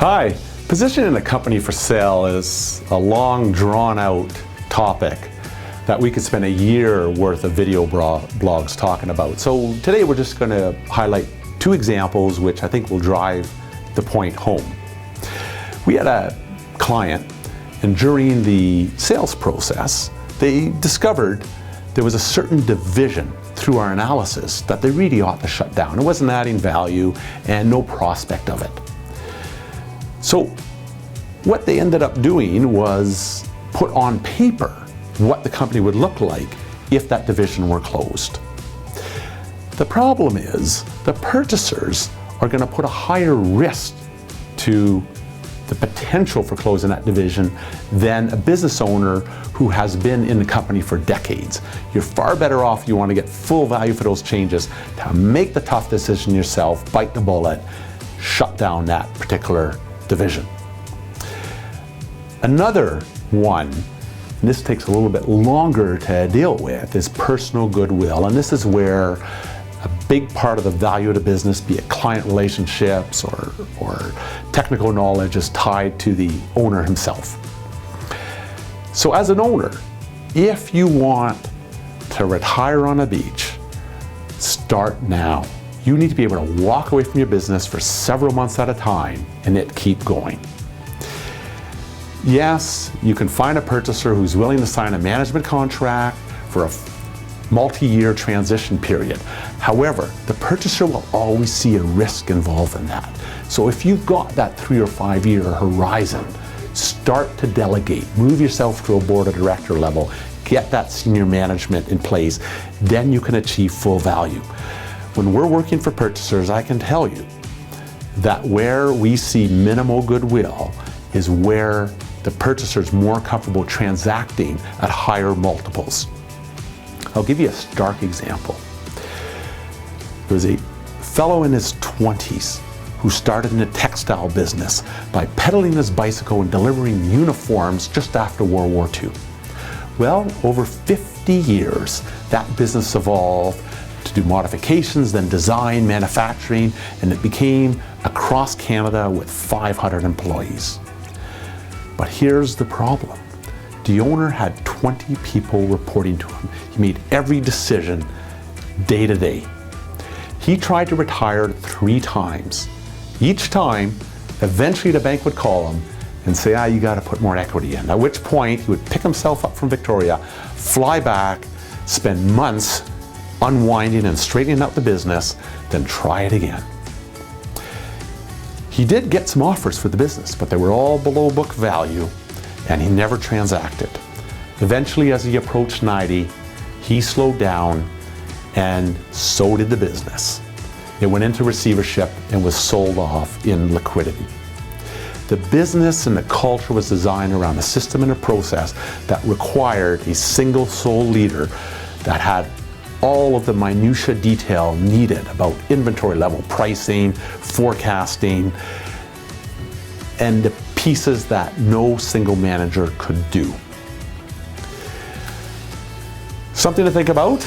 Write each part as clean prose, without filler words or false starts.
Hi, positioning a company for sale is a long, drawn-out topic that we could spend a year worth of video blogs talking about. So today we're just going to highlight two examples which I think will drive the point home. We had a client, and during the sales process, they discovered there was a certain division through our analysis that they really ought to shut down. It wasn't adding value and no prospect of it. So what they ended up doing was put on paper what the company would look like if that division were closed. The problem is the purchasers are going to put a higher risk to the potential for closing that division than a business owner who has been in the company for decades. You're far better off, you want to get full value for those changes, to make the tough decision yourself, bite the bullet, shut down that particular division. Another one, and this takes a little bit longer to deal with, is personal goodwill. And this is where a big part of the value of the business, be it client relationships or technical knowledge, is tied to the owner himself. So as an owner, if you want to retire on a beach, start now. You need to be able to walk away from your business for several months at a time and it keep going. Yes, you can find a purchaser who's willing to sign a management contract for a multi-year transition period. However, the purchaser will always see a risk involved in that. So if you've got that 3 or 5 year horizon, start to delegate. Move yourself to a board of director level. Get that senior management in place. Then you can achieve full value. When we're working for purchasers, I can tell you that where we see minimal goodwill is where the purchaser is more comfortable transacting at higher multiples. I'll give you a stark example. There was a fellow in his 20s who started in the textile business by pedaling his bicycle and delivering uniforms just after World War II. Well, over 50 years, that business evolved to do modifications, then design, manufacturing, and it became across Canada with 500 employees. But here's the problem. The owner had 20 people reporting to him. He made every decision day to day. He tried to retire 3 times. Each time, eventually the bank would call him and say, you got to put more equity in. At which point, he would pick himself up from Victoria, fly back, spend months unwinding and straightening out the business, then try it again. He did get some offers for the business, but they were all below book value, and he never transacted. Eventually, as he approached 90, he slowed down, and so did the business. It went into receivership and was sold off in liquidity. The business and the culture was designed around a system and a process that required a single sole leader that had all of the minutia detail needed about inventory level pricing, forecasting, and the pieces that no single manager could do. Something to think about.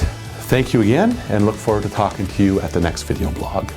Thank you again, and look forward to talking to you at the next video blog.